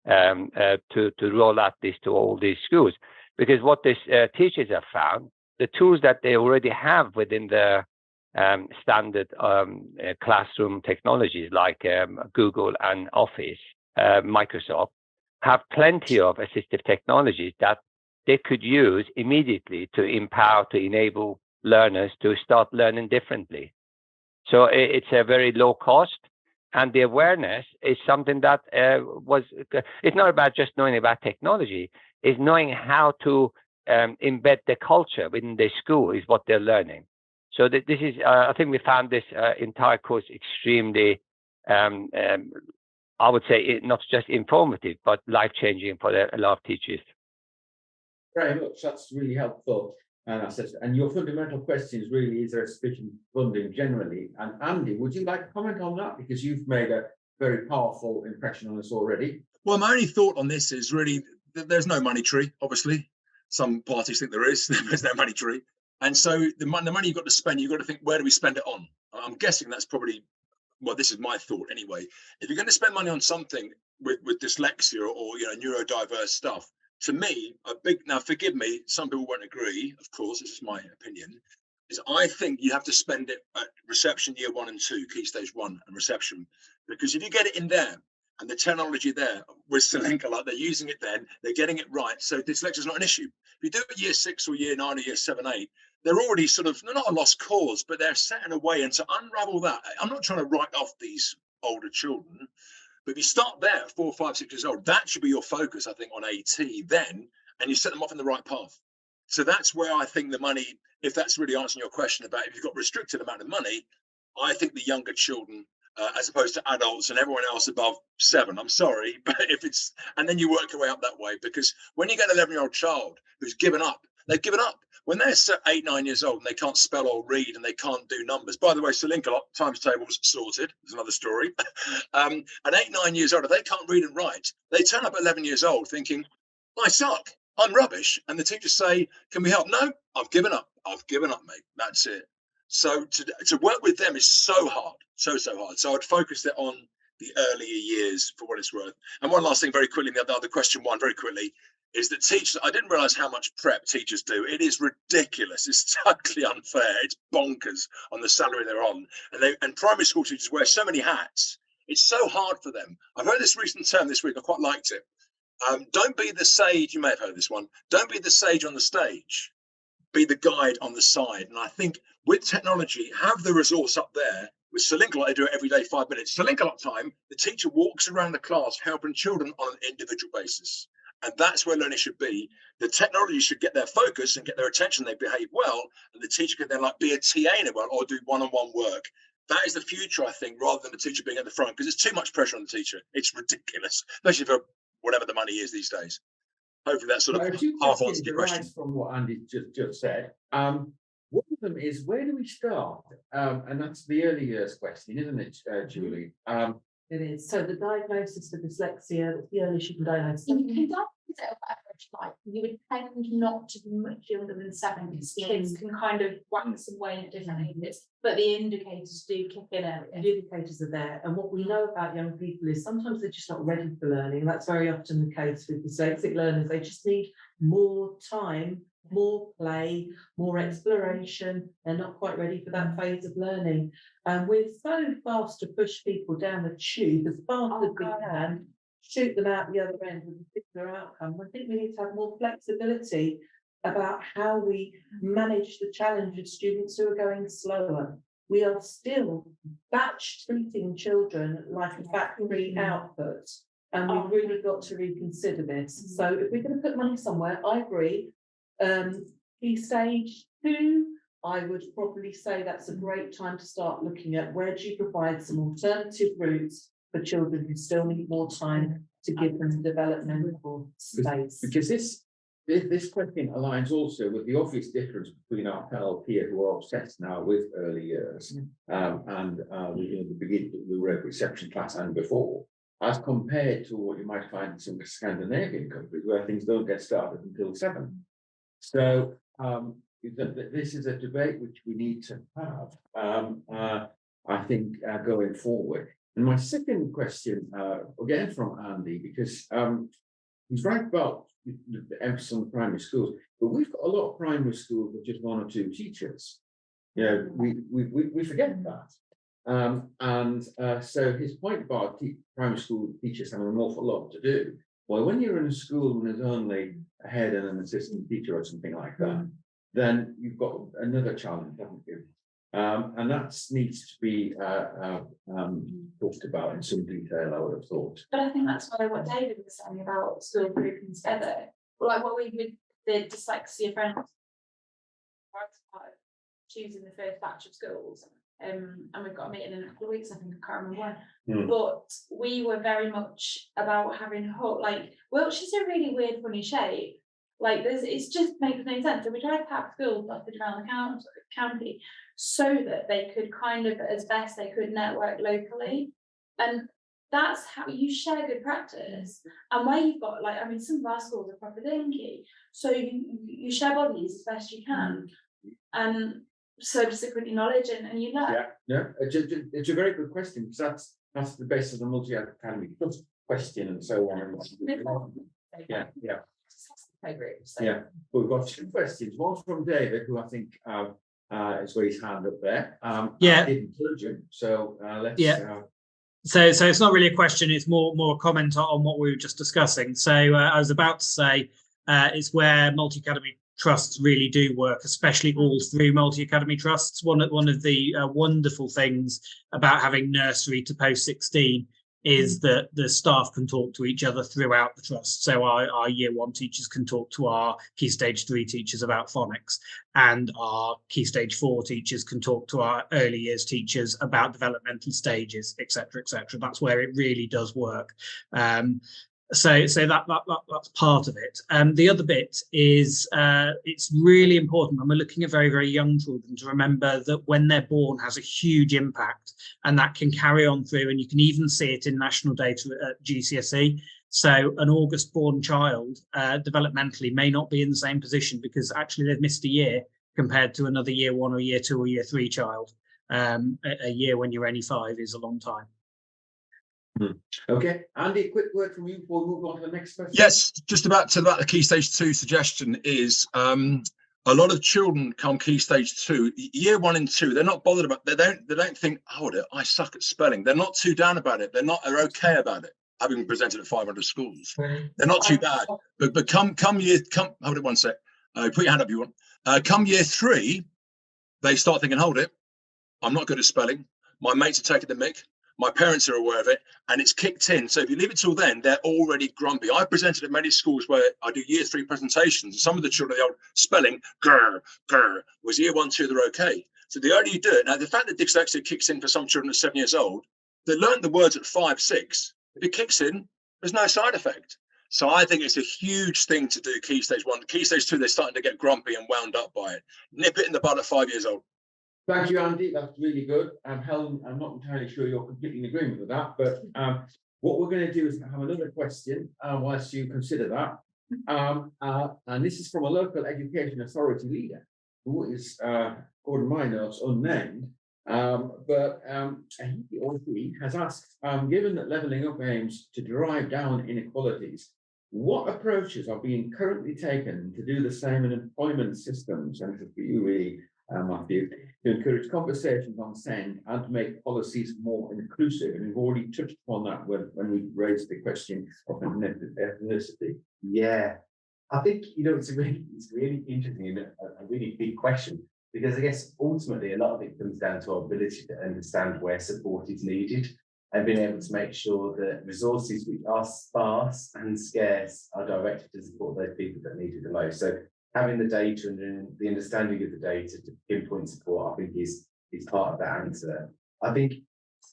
to roll out this to all these schools. Because what these teachers have found, the tools that they already have within the standard classroom technologies like Google and Office, Microsoft, have plenty of assistive technologies that they could use immediately to empower, to enable learners to start learning differently. So it's a very low cost, and the awareness is something that it's not about just knowing about technology, it's knowing how to embed the culture within the school is what they're learning. So this is, I think we found this entire course extremely, I would say, not just informative, but life-changing for a lot of teachers. Very much, that's really helpful. And your fundamental question is really, is there sufficient funding generally? And Andy, would you like to comment on that? Because you've made a very powerful impression on us already. Well, my only thought on this is really there's no money tree, obviously. Some parties think there is, there's no money tree. And so the money you've got to spend, you've got to think, where do we spend it on? I'm guessing that's probably, well, this is my thought anyway. If you're going to spend money on something with dyslexia or neurodiverse stuff, to me, now forgive me, some people won't agree, of course, this is my opinion, is I think you have to spend it at reception year 1 and 2, key stage 1 and reception. Because if you get it in there and the technology there with Linkalot, they're using it then, they're getting it right. So dyslexia is not an issue. If you do it year 6 or year 9 or year 7, 8, they're already sort of, they're not a lost cause, but they're set in a way. And to unravel that, I'm not trying to write off these older children, but if you start there at 4, 5, 6 years old, that should be your focus, I think, on AT then, and you set them off in the right path. So that's where I think the money, if that's really answering your question about if you've got restricted amount of money, I think the younger children, as opposed to adults and everyone else above 7, I'm sorry, but if it's, and then you work your way up that way, because when you get an 11-year-old child who's given up, they've given up. When they're 8, 9 years old and they can't spell or read and they can't do numbers. By the way, so Linkalot, times tables sorted. There's another story. At 8, 9 years old, if they can't read and write, they turn up at 11 years old thinking, I suck, I'm rubbish. And the teachers say, can we help? No, I've given up. I've given up, mate. That's it. So to work with them is so hard, so hard. So I'd focus it on the earlier years for what it's worth. And one last thing very quickly, the other question one very quickly, is that teachers, I didn't realize how much prep teachers do. It is ridiculous. It's totally unfair. It's bonkers on the salary they're on. And primary school teachers wear so many hats. It's so hard for them. I've heard this recent term this week. I quite liked it. Don't be the sage. You may have heard this one. Don't be the sage on the stage. Be the guide on the side. And I think with technology, have the resource up there. With Linkalot, I do it every day, 5 minutes. Linkalot time, the teacher walks around the class helping children on an individual basis. And that's where learning should be. The technology should get their focus and get their attention. They behave well, and the teacher can then be a TA in it or do one-on-one work. That is the future, I think, rather than the teacher being at the front, because it's too much pressure on the teacher. It's ridiculous, especially for whatever the money is these days. Hopefully that sort of half answered your question. From what Andy just said, one of them is, where do we start? And that's the early years question, isn't it, Julie? It is. So the diagnosis for dyslexia, the earliest you can diagnose. You can diagnose it at average life. You would tend not to be much younger than 7 because kids can kind of wax and wane at different ages, but the indicators do kick in earlier. The indicators are there. And what we know about young people is sometimes they're just not ready for learning. That's very often the case with dyslexic learners. They just need more time, more play, more exploration. They're not quite ready for that phase of learning. And we're so fast to push people down the tube as fast as we can, shoot them out the other end with a particular outcome. I think we need to have more flexibility about how we manage the challenge of students who are going slower. we are still batch treating children like a factory output. And we've really got to reconsider this. So if we're going to put money somewhere, I agree. Key stage 2, I would probably say that's a great time to start looking at where do you provide some alternative routes for children who still need more time to give them developmental space. Because this question aligns also with the obvious difference between our fellow peers who are obsessed now with early years and the beginning of the reception class and before, as compared to what you might find in some Scandinavian countries where things don't get started until 7. So this is a debate which we need to have, I think, going forward. And my second question, again from Andy, because he's right about the emphasis on primary schools, but we've got a lot of primary schools with just 1 or 2 teachers. You know, we forget that. So his point about primary school teachers having an awful lot to do. Well, when you're in a school and there's only a head and an assistant teacher or something like that, then you've got another challenge, haven't you? And that needs to be talked about in some detail, I would have thought. But I think that's why what David was saying about school grouping together, like what we with the dyslexia friends, choosing the first batch of schools, and we've got a meeting in a couple of weeks, I think, I can't remember when. But we were very much about having like Wiltshire's a really weird, funny shape. Like it's just makes no sense. So we tried to have schools dotted around the county so that they could kind of, as best they could, network locally. And that's how you share good practice. And where you've got, like, I mean, some of our schools are proper dinky. So you share bodies as best you can. And so disciplinary knowledge and you know. Yeah, it's a very good question, because that's the basis of the multi-academy question and so on. Yeah. Yeah, we've got 2 questions. One from David, who I think has got his hand up there. I didn't touch him, so let's. So it's not really a question; it's more a comment on what we were just discussing. So I was about to say it's where multi-academy trusts really do work, especially all through multi-academy trusts. One of the wonderful things about having nursery to post 16 is that the staff can talk to each other throughout the trust. So our year 1 teachers can talk to our key stage 3 teachers about phonics, and our key stage 4 teachers can talk to our early years teachers about developmental stages, etc., etc. That's where it really does work. So that's part of it. The other bit is it's really important when we're looking at very, very young children to remember that when they're born has a huge impact, and that can carry on through, and you can even see it in national data at GCSE. So an August born child developmentally may not be in the same position because actually they've missed a year compared to another year 1 or year 2 or year 3 child. A year when you're only 5 is a long time. Okay, Andy, a quick word from you before we move on to the next question. Yes, just about the key stage 2 suggestion is a lot of children come key stage 2, year 1 and 2. They're not bothered about. They don't think, oh, I suck at spelling. They're not too down about it. They're okay about it. Having presented at 500 schools, they're not too bad. But come. Hold it one sec. Put your hand up if you want. Come year 3, they start thinking, hold it, I'm not good at spelling. My mates are taking the mick. My parents are aware of it, and it's kicked in. So if you leave it till then, they're already grumpy. I presented at many schools where I do year 3 presentations. Some of the children, the old spelling, grr, was year 1, 2, they're okay. So the earlier you do it, now the fact that dyslexia kicks in for some children at 7 years old, they learn the words at 5, 6. If it kicks in, there's no side effect. So I think it's a huge thing to do key stage 1. Key stage 2, they're starting to get grumpy and wound up by it. Nip it in the bud at 5 years old. Thank you, Andy. That's really good. Helen, I'm not entirely sure you're completely in agreement with that, but what we're going to do is have another question whilst you consider that. And this is from a local education authority leader who is, according to my notes, unnamed. But he or she has asked, given that levelling up aims to drive down inequalities, what approaches are being currently taken to do the same in employment systems? And for you, really, Matthew, to encourage conversations on SEND and to make policies more inclusive. And we've already touched upon that when we raised the question of ethnicity. Yeah, I think, it's really interesting and a really big question. because I guess ultimately a lot of it comes down to our ability to understand where support is needed and being able to make sure that resources which are sparse and scarce are directed to support those people that need it the most. So having the data and the understanding of the data to pinpoint support, I think is part of that answer. I think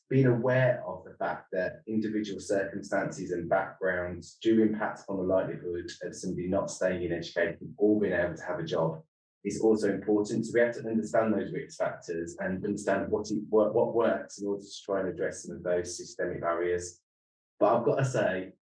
being aware of the fact that individual circumstances and backgrounds do impact on the likelihood of somebody not staying in education or being able to have a job is also important. So we have to understand those risk factors and understand what works in order to try and address some of those systemic barriers. But I've got to say,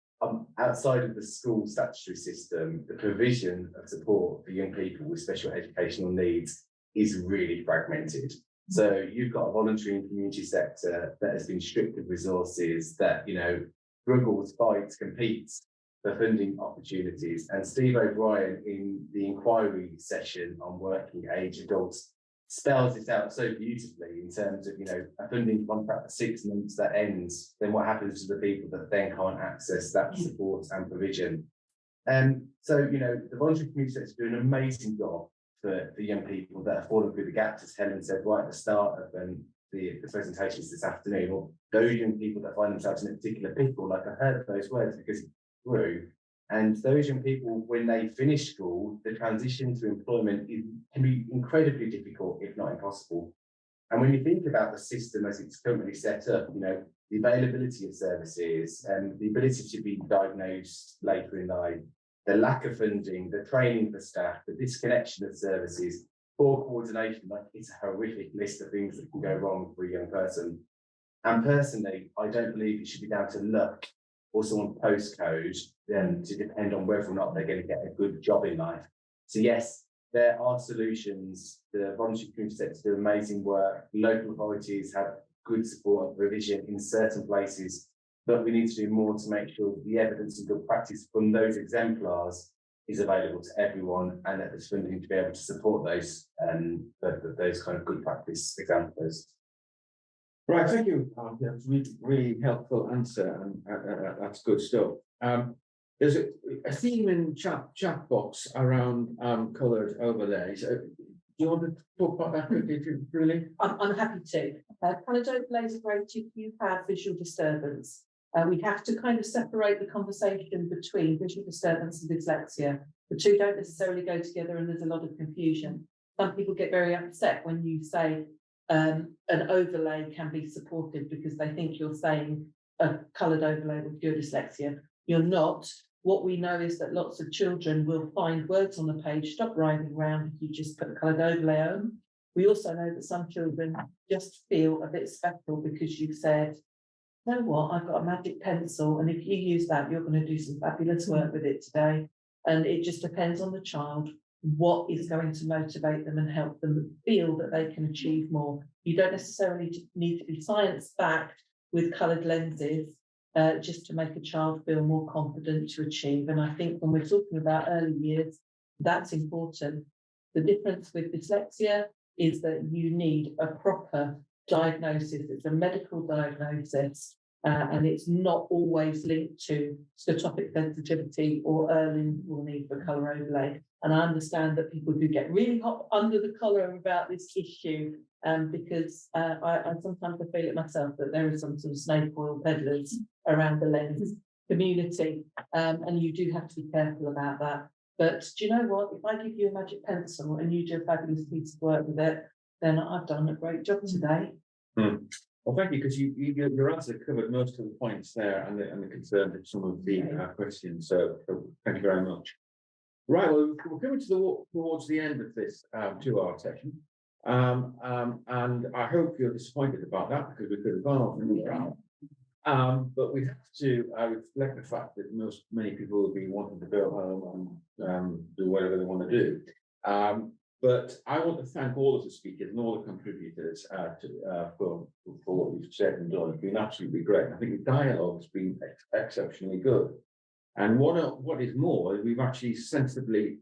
outside of the school statutory system, the provision of support for young people with special educational needs is really fragmented. So you've got a voluntary and community sector that has been stripped of resources, that, you know, struggles, fights, competes for funding opportunities. And Steve O'Brien, in the inquiry session on working age adults, spells this out so beautifully in terms of, you know, a funding contract for 6 months that ends, then what happens to the people that then can't access that support and provision? So, you know, the voluntary community sector is doing an amazing job for young people that have fallen through the gaps, as Helen said right at the start of the presentations this afternoon, or those young people that find themselves in a particular pickle, like I heard those words because it's true. And those young people, when they finish school, the transition to employment can be incredibly difficult, if not impossible. And when you think about the system as it's currently set up, you know, the availability of services and the ability to be diagnosed later in life, the lack of funding, the training for staff, the disconnection of services, poor coordination, like it's a horrific list of things that can go wrong for a young person. And personally, I don't believe it should be down to luck or someone's postcode to depend on whether or not they're going to get a good job in life. So yes, there are solutions. The voluntary community sector do amazing work. Local authorities have good support and provision in certain places, but we need to do more to make sure that the evidence and good practice from those exemplars is available to everyone, and that there's funding to be able to support those kind of good practice examples. Right, thank you. That's really helpful answer, and that's good stuff. There's a theme in chat box around coloured overlays. Do you want to talk about that quickly, really? I'm happy to. Coloured overlays are great if you have visual disturbance. We have to kind of separate the conversation between visual disturbance and dyslexia. The two don't necessarily go together, and there's a lot of confusion. Some people get very upset when you say an overlay can be supported because they think you're saying a coloured overlay will cure dyslexia. You're not. What we know is that lots of children will find words on the page, stop writing around if you just put a coloured overlay on. We also know that some children just feel a bit special because you've said, you know what, I've got a magic pencil, and if you use that, you're going to do some fabulous work with it today. And it just depends on the child what is going to motivate them and help them feel that they can achieve more. You don't necessarily need to be science-backed with coloured lenses just to make a child feel more confident to achieve. And I think when we're talking about early years, that's important. The difference with dyslexia is that you need a proper diagnosis. It's a medical diagnosis, and it's not always linked to scotopic sensitivity or early need for colour overlay. And I understand that people do get really hot under the collar about this issue, because I sometimes feel it myself that there is some sort of snake oil peddlers around the lens community, and you do have to be careful about that. But do you know what? If I give you a magic pencil and you do a fabulous piece of work with it, then I've done a great job today. Well, thank you, because your answer covered most of the points there and the concern of some of the questions. So thank you very much. Right, well, we're coming towards the end of this 2-hour session. And I hope you're disappointed about that, because we could have gone on for another hour. But we have to reflect the fact that many people will be wanting to go home and do whatever they want to do. But I want to thank all of the speakers and all the contributors for what we've said and done. It's been absolutely great. I think the dialogue has been exceptionally good. And what is more, we've actually sensibly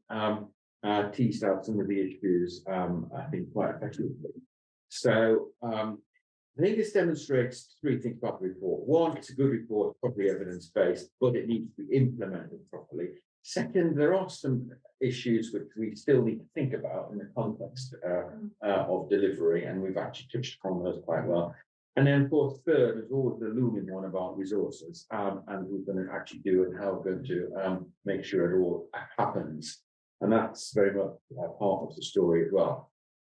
teased out some of the issues, I think, quite effectively. So I think this demonstrates 3 things about the report. 1, it's a good report, properly evidence-based, but it needs to be implemented properly. Second, there are some issues which we still need to think about in the context of delivery, and we've actually touched upon those quite well. And then, of course, third is always the looming one about resources, and we're going to actually do and how we're going to make sure it all happens. And that's very much part of the story as well.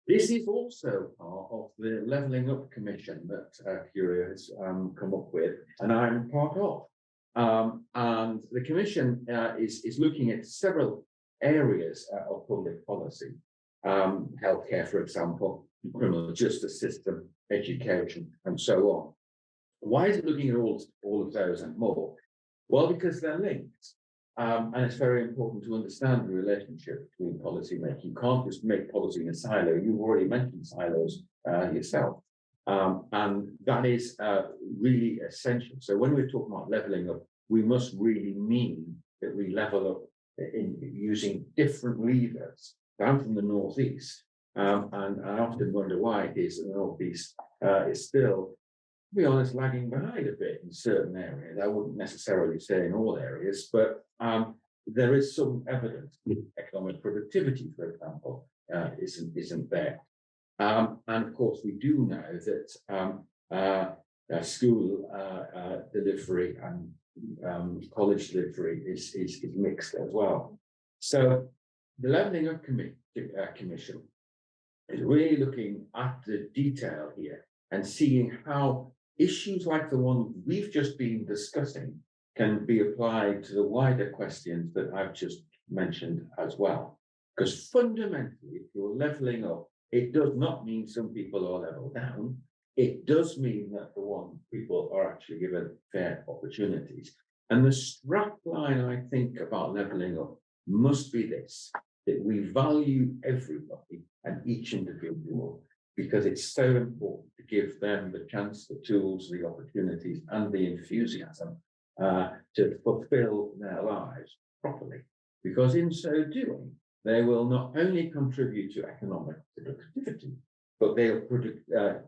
This is also part of the Levelling Up Commission that Curia has come up with, and I'm part of. And the Commission is looking at several areas of public policy, healthcare, for example, criminal justice system, education, and so on. Why is it looking at all of those and more? Well, because they're linked. And it's very important to understand the relationship between policy making. You can't just make policy in a silo. You've already mentioned silos yourself. And that is really essential. So when we're talking about levelling up, we must really mean that we level up in using different levers down from the northeast. And I often wonder why it is that the northeast is still, to be honest, lagging behind a bit in certain areas. I wouldn't necessarily say in all areas, but there is some evidence. Economic productivity, for example, isn't there. And of course, we do know that school delivery and college delivery is mixed as well. So the Levelling Up Commission is really looking at the detail here and seeing how issues like the one we've just been discussing can be applied to the wider questions that I've just mentioned as well. Because fundamentally, if you're levelling up, it does not mean some people are leveled down. It does mean that the one people are actually given fair opportunities. And the strap line, I think, about levelling up must be this, that we value everybody and each individual, because it's so important to give them the chance, the tools, the opportunities, and the enthusiasm to fulfill their lives properly. Because in so doing, they will not only contribute to economic productivity, but they'll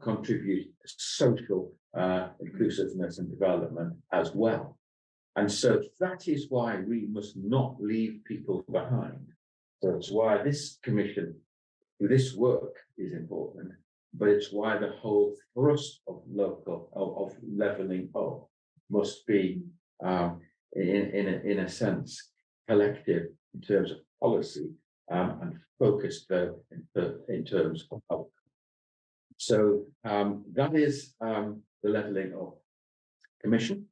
contribute to social inclusiveness and development as well. And so that is why we must not leave people behind. So it's why this commission, this work is important, but it's why the whole thrust of levelling up must be, in a sense, collective in terms of policy and focused in terms of outcome. So that is the Levelling Up Commission.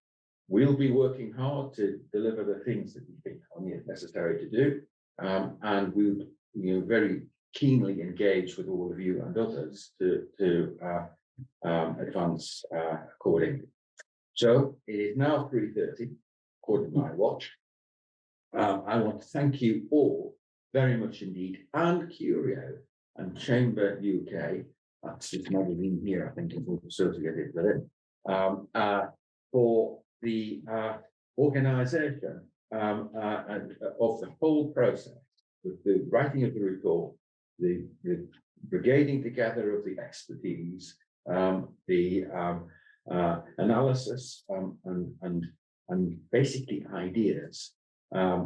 We'll be working hard to deliver the things that we think are necessary to do, and we'll very keenly engage with all of you and others to advance accordingly. So it is now 3:30, according to my watch. I want to thank you all very much indeed, and Curia and Chamber UK, that's this magazine here, I think is associated with it, for the organisation of the whole process, with the writing of the report, the brigading together of the expertise, the analysis and basically ideas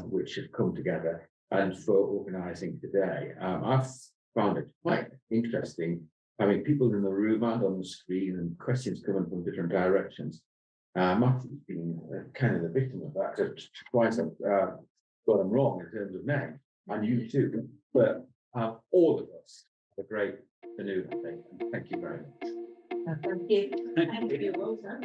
which have come together, and for organising today. I've found it quite interesting having people in the room and on the screen and questions coming from different directions. Martin's been kind of the victim of that, because twice I've got them wrong in terms of name, and you too. But all of us have a great afternoon, I think, and thank you very much. Thank you. Thank you. Well done.